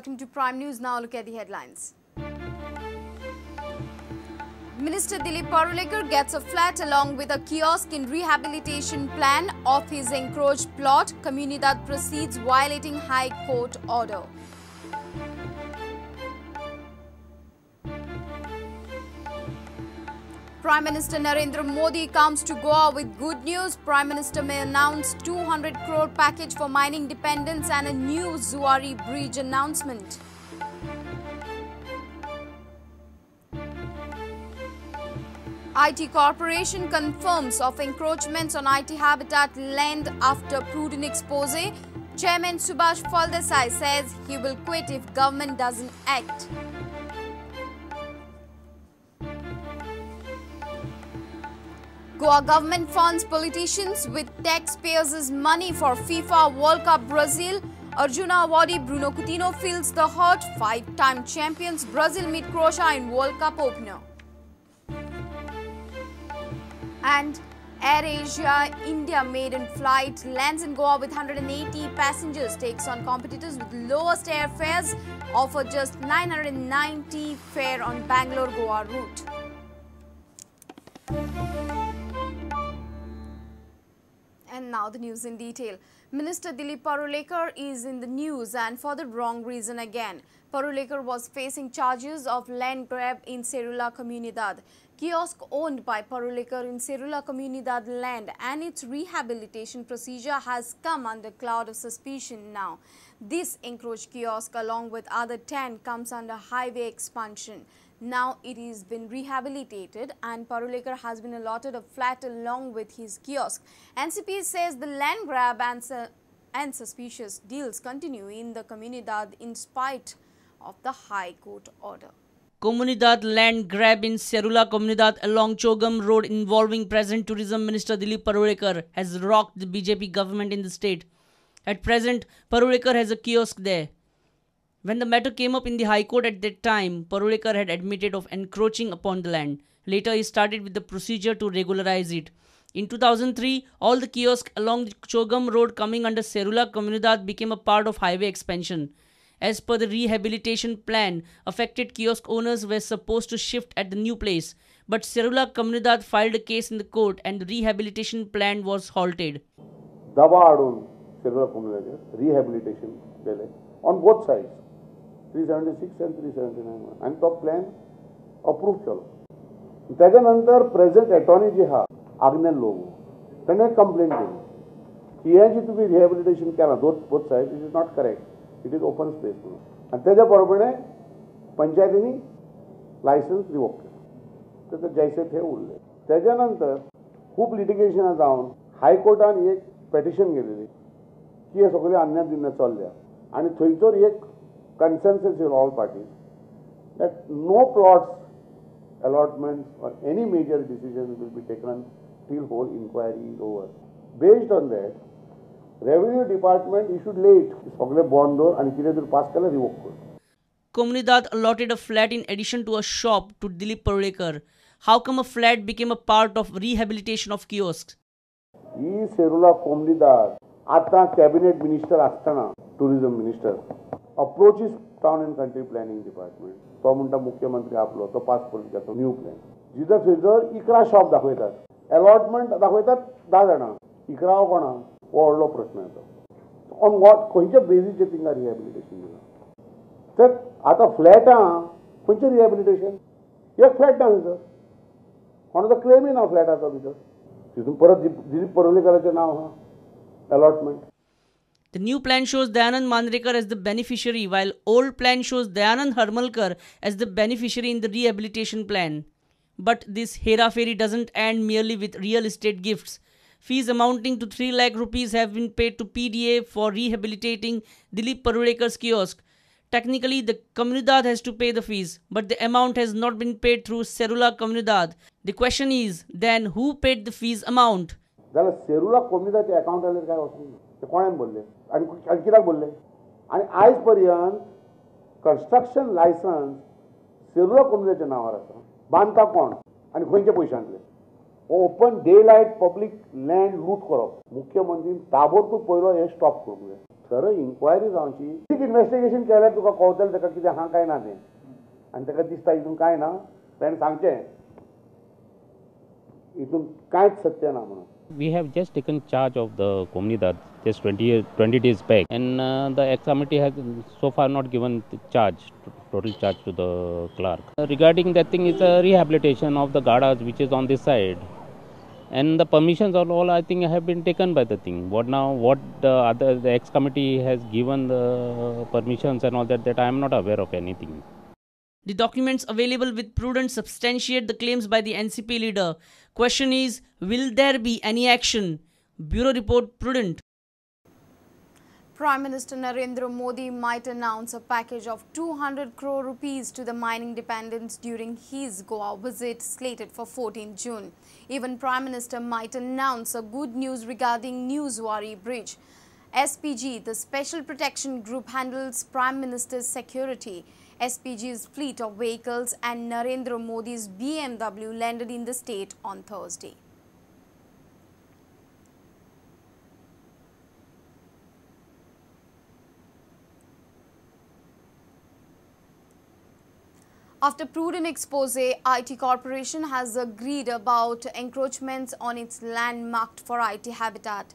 welcome to Prime News. Now look at the headlines. Minister Dilip Parulekar gets a flat along with a kiosk in rehabilitation plan of his encroached plot. Communidade proceeds violating High Court order. Prime Minister Narendra Modi comes to Goa with good news. Prime Minister may announce 200 crore package for mining dependents and a new Zuari bridge announcement. IT Corporation confirms of encroachments on IT habitat land after Prudent expose. Chairman Subhash Phaldesai says he will quit if government doesn't act. Goa government funds politicians with taxpayers' money for FIFA World Cup Brazil. Arjuna awardee Bruno Coutinho feels the hurt. 5-time champions Brazil meet Croatia in World Cup opener. And Air Asia India maiden flight lands in Goa with 180 passengers, takes on competitors with lowest airfares, offer just 990 fare on Bangalore-Goa route. And now the news in detail. Minister Dilip Parulekar is in the news and for the wrong reason again. Parulekar was facing charges of land grab in Cerula Communidade. Kiosk owned by Parulekar in Cerula Communidade land and its rehabilitation procedure has come under cloud of suspicion now. This encroached kiosk along with other 10 comes under highway expansion. Now it is been rehabilitated and Parulekar has been allotted a flat along with his kiosk. NCP says the land grab and suspicious deals continue in the Communidade in spite of the High Court order. Communidade land grab in Cerula Communidade along Chogam Road involving present Tourism Minister Dilip Parulekar has rocked the BJP government in the state. At present, Parulekar has a kiosk there. When the matter came up in the High Court at that time, Parulekar had admitted of encroaching upon the land. Later, he started with the procedure to regularize it. In 2003, all the kiosks along the Chogam Road coming under Cerula Communidade became a part of highway expansion. As per the rehabilitation plan, affected kiosk owners were supposed to shift at the new place. But Cerula Communidade filed a case in the court and the rehabilitation plan was halted. Cerula Communidade rehabilitation on both sides. 376 and 379 and तो plan approved चलो. त्याच्यानंतर present attorney जे हा आग्नेय लोग त्यांनी complaint केली की हे जी तुम्ही rehabilitation केला both sides it is not correct. It is open space म्हणून आणि त्याच्या बरोबरने पंचायतीने लायसन्स रिवोक केलं. तर जैसे थे उरले. त्याच्यानंतर खूप लिटिगेशन जाऊन हायकोर्टान एक पेटिशन गेलेली की हे सगळे अन्याय दिना चालल्या आणि थंयसर एक consensus in all parties that no plots, allotments or any major decision will be taken till whole inquiry is over. Based on that, Revenue Department issued late सगळे bond and किती pass केलं revoke करून. Communidade allotted a flat in addition to a shop to Dilip Parulekar. How come a flat became a part of rehabilitation of kiosks? He Cerula Communidade आता cabinet minister असताना tourism minister approaches town and country planning department. तो म्हणता मुख्यमंत्री आपलो तो पास करून घेतो new plan. जिथं थंयसर 11 शॉप दाखवतात. अलॉटमेंट दाखवतात 10 जाणां. 11 कोणा? व्हडलो प्रश्न येतो. ऑन व्हॉट खंयच्या बेसिसचेर तिंगा रिहॅबिलिटेशन दिलां? तर आतां फ्लॅटां खंयचें रिहॅबिलिटेशन? एक फ्लॅट ना थंयसर. कोणाचो क्लेमय ना फ्लॅटाचो भितर. तितून परत दिलीप परुलेकराचें नांव आहा. Allotment. The new plan shows Dayanand Mandrekar as the beneficiary, while old plan shows Dayanand Harmalkar as the beneficiary in the rehabilitation plan. But this hera-fairy doesn't end merely with real estate gifts. Fees amounting to 3 lakh rupees have been paid to PDA for rehabilitating Dilip Parulekar's kiosk. Technically, the Communidade has to pay the fees, but the amount has not been paid through Cerula Communidade. The question is, then who paid the fees amount? जाल्यार Cerula Communidade account आले काय वचून ते कोणान बोलले आणि कित्याक बोलले आणि आयज पर्यंत कंस्ट्रक्शन लायसन्स Cerula Communidadeच्या नावार आसा. बांदता कोण आणि खंयचे पयशांतले? Open daylight public land लूट करप. मुख्यमंत्रीन ताबडतोब पयलो हे स्टॉप करूंक जाय. खरं इन्क्वायरी जावची इन्व्हेस्टिगेशन केल्यार तुका कळटलें ताका कितें आहा काय ना तें आनी ताका दिसता हितून काय ना ताणें सांगचें हितून कांयच सत्य ना म्हणून. We have just taken charge of the Communidade just 20 days back, and the ex-committee has so far not given the total charge to the clerk. Regarding that thing, is a rehabilitation of the gadas which is on this side, and the permissions all I think have been taken by the thing. What the ex-committee has given the permissions and all that I am not aware of anything. The documents available with Prudent substantiate the claims by the NCP leader. Question is, will there be any action? Bureau Report, Prudent. Prime Minister Narendra Modi might announce a package of 200 crore rupees to the mining dependents during his Goa visit slated for 14 June. Even Prime Minister might announce a good news regarding Newswari Bridge. SPG, the Special Protection Group, handles Prime Minister's security. SPG's fleet of vehicles and Narendra Modi's BMW landed in the state on Thursday. After Prudent expose, IT Corporation has agreed about encroachments on its land marked for IT habitat.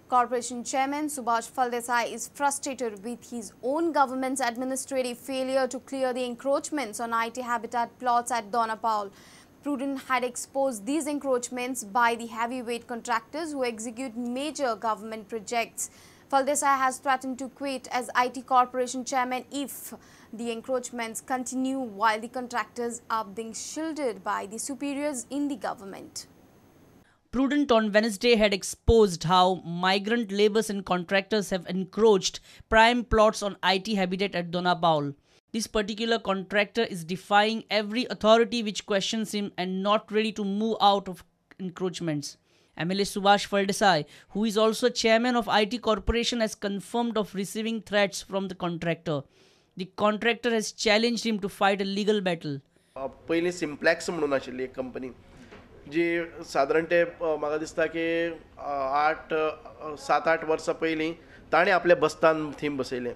Corporation Chairman Subhash Faldesai is frustrated with his own government's administrative failure to clear the encroachments on IT habitat plots at Donapaul. Prudent had exposed these encroachments by the heavyweight contractors who execute major government projects. Faldesai has threatened to quit as IT Corporation Chairman if the encroachments continue while the contractors are being shielded by the superiors in the government. Prudent on Wednesday had exposed how migrant labourers and contractors have encroached prime plots on IT habitat at Donapaul. This particular contractor is defying every authority which questions him and not ready to move out of encroachments. MLA Subhash Faldesai, who is also chairman of IT Corporation, has confirmed of receiving threats from the contractor. The contractor has challenged him to fight a legal battle. पयली simplex म्हणून आशिल्ली एक company जी साधारण ते म्हाका दिसता की 7-8 वर्सां पयलीं ताणें आपले बस्तान थीम बसयलें.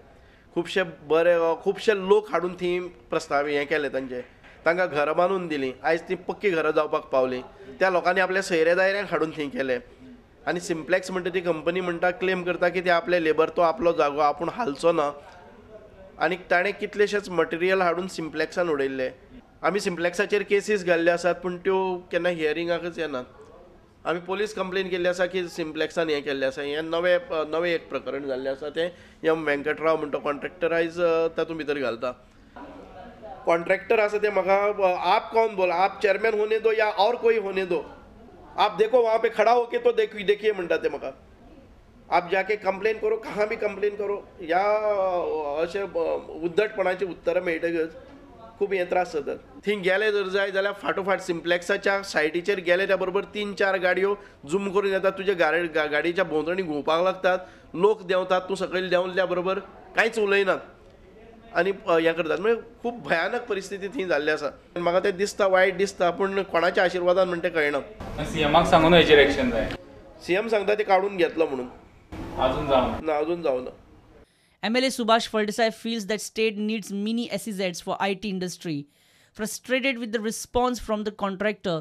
खुबशे लोक हाडून थी प्रस्ताव हें केले तांकां घरां बांदून दिलीं. आयज ती पक्की घरां जावपाक पावलीं. त्या लोकांनी आपल्या सयऱ्या दायऱ्यांक हाडून थी केले. आनी सिम्प्लेक्स म्हणटा ती कंपनी म्हणटा क्लेम करता की ते आपले लेबर तो आपलो जागो आपूण हालचो ना आनी ताणें कितलेशेच मटेरियल हाडून सिम्प्लेक्सान उडयल्ले. आमी सिम्प्लेक्साचेर केसीस घाल्ले आसात पूण त्यो केन्ना हियरिंगाकच येनात. आमी पोलीस कंप्लेन केल्ली आसा की सिम्प्लेक्सान हें केल्लें आसा. हें नवें एक प्रकरण जाल्लें आसा. तें एम वेंकटराव म्हणटा कॉन्ट्रॅक्टर आयज तातूंत भितर घालता. कॉन्ट्रॅक्टर आसा ते म्हाका आप कौन बोल, आप चेयरमैन होने दो या और कोई होने दो, आप देखो वहाँ पे खड़ा होके तो देखिए म्हणटा ते म्हाका. आप जाके कंप्लेन करो, कहाँ भी कंप्लेन करो. ह्या अशे उद्धटपणाची उतरां मेळटकच खूब हे त्रास जातात. थंय गेले जर जाय जाल्यार फाटोफाट सिम्प्लेक्साच्या सायटीचेर गेले त्या बरोबर 3-4 गाडयो झूम करून येतात. तुजे गाडयेच्या भोंवतणी घुंवपाक लागतात. लोक देंवतात. तूं सकयल देंवल्या बरोबर कांयच उलयनात आनी हें करतात. म्हणजे खूब भयानक परिस्थिती थंय जाल्ली आसा. म्हाका तें दिसता, वायट दिसता, पूण कोणाच्या आशिर्वादान म्हणटा तें कळना. सीएमाक सांगून हेचेर एक्शन जाय. सीएम सांगता ते काडून घेतलो म्हणून. अजून जावना. MLA Subhash Faldesai feels that state needs mini SEZs for IT industry. Frustrated with the response from the contractor,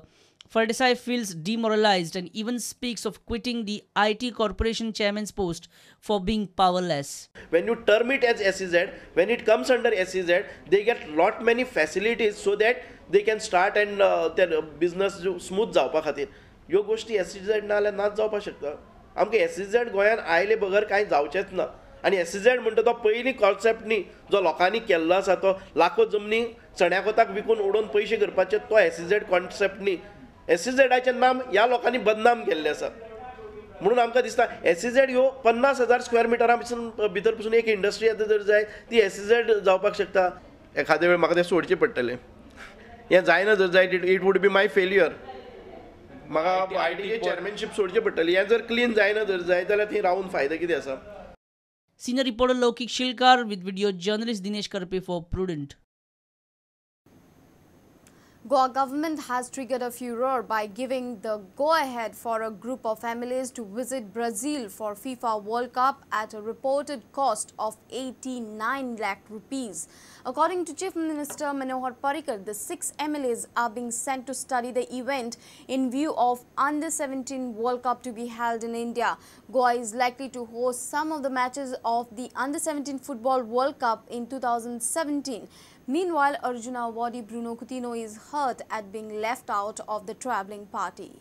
Faldesai feels demoralized and even speaks of quitting the IT Corporation chairman's post for being powerless. When you term it as SEZ, when it comes under SEZ, they get lot many facilities so that they can start and their business smooth जावपा खातीर. ह्यो गोष्टी SEZ ना जाल्यार नाच जावपाक शकता. आमकां SEZ गोंयान आयले बगर कांय जावचेंच ना. आनी SEZ म्हणटा तो पयलीं कॉन्सेप्ट न्ही जो लोकांनी केल्लो आसा तो लाखो जमनी चण्याकोताक विकून उडोवन पयशे करपाचे तो SEZ कॉन्सेप्ट न्ही. SEZचे नाम ह्या लोकांनी बदनाम केल्लें आसा. म्हणून आमकां दिसता SEZ ह्यो 50,000 स्क्वेअर मिटरा भितर पसून एक इंडस्ट्री आतां जर जाय ती SEZ जावपाक शकता. एखादे वेळ म्हाका तें सोडचें पडटलें. हें जायना जर जाय it would be my failure. म्हाका IT चेअरमॅनशीप सोडची पडटली. हें जर क्लीन जायना जर जाय जाल्यार थंय रावन फायदो कितें आसा. Senior reporter Laukik Shilkar with video journalist Dinesh Karpe for Prudent. Goa government has triggered a furor by giving the go-ahead for a group of MLAs to visit Brazil for FIFA World Cup at a reported cost of 89 lakh rupees. According to Chief Minister Manohar Parrikar, the 6 MLAs are being sent to study the event in view of Under-17 World Cup to be held in India. Goa is likely to host some of the matches of the Under-17 Football World Cup in 2017. Meanwhile, Arjuna awardee Bruno Coutinho is hurt at being left out of the travelling party.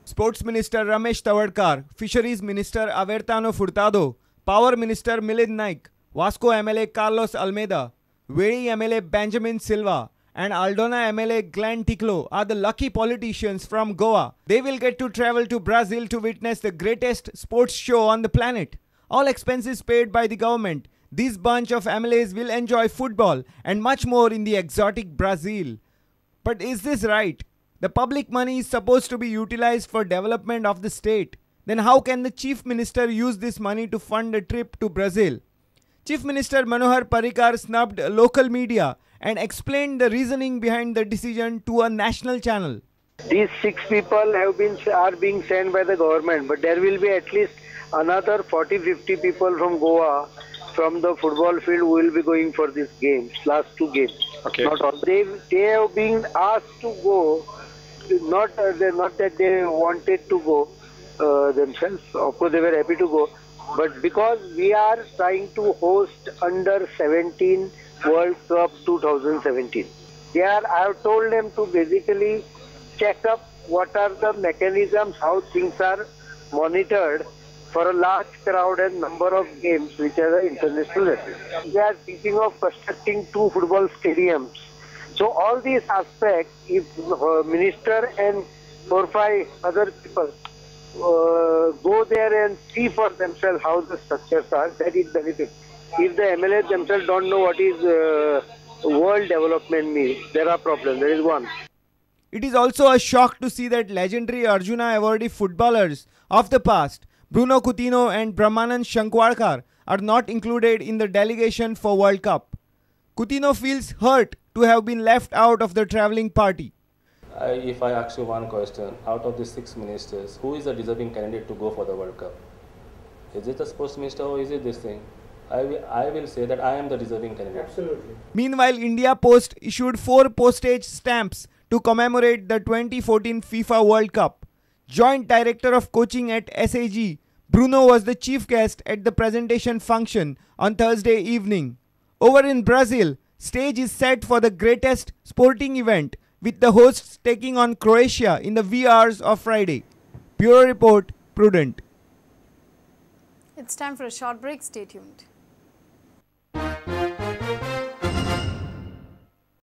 Sports Minister Ramesh Tavadkar, Fisheries Minister Avertano Furtado, Power Minister Milind Naik, Vasco MLA Carlos Almeida, Vedi MLA Benjamin Silva and Aldona MLA Glenn Ticlo are the lucky politicians from Goa. They will get to travel to Brazil to witness the greatest sports show on the planet. All expenses paid by the government. This bunch of MLAs will enjoy football and much more in the exotic Brazil. But is this right? The public money is supposed to be utilized for development of the state. Then how can the Chief Minister use this money to fund a trip to Brazil? Chief Minister Manohar Parrikar snubbed local media and explained the reasoning behind the decision to a national channel. These 6 people are being sent by the government, but there will be at least another 40-50 people from Goa from the football field who will be going for these games, last 2 games. Okay. Not all. They have been asked to go, not that they wanted to go themselves. Of course, they were happy to go, but because we are trying to host Under-17 World Cup 2017, I have told them to basically check up what are the mechanisms, how things are monitored for a large crowd and number of games which are international level. They are thinking of constructing 2 football stadiums. So all these aspects, if minister and 4-5 other people go there and see for themselves how the structures are, that is benefit. If the MLAs themselves don't know what is world development means, there are problems. There is one. It is also a shock to see that legendary Arjuna awardee footballers of the past, Bruno Coutinho and Brahmanand Shankwarkar, are not included in the delegation for World Cup. Coutinho feels hurt to have been left out of the travelling party. If I ask you one question, out of the 6 ministers, who is a deserving candidate to go for the World Cup? Is it the sports minister or is it this thing? I will say that I am the deserving candidate. Absolutely. Meanwhile, India Post issued 4 postage stamps to commemorate the 2014 FIFA World Cup. Joint Director of Coaching at SAG, Bruno was the chief guest at the presentation function on Thursday evening. Over in Brazil, stage is set for the greatest sporting event, with the hosts taking on Croatia in the wee hours of Friday. Bureau Report, Prudent. It's time for a short break. Stay tuned.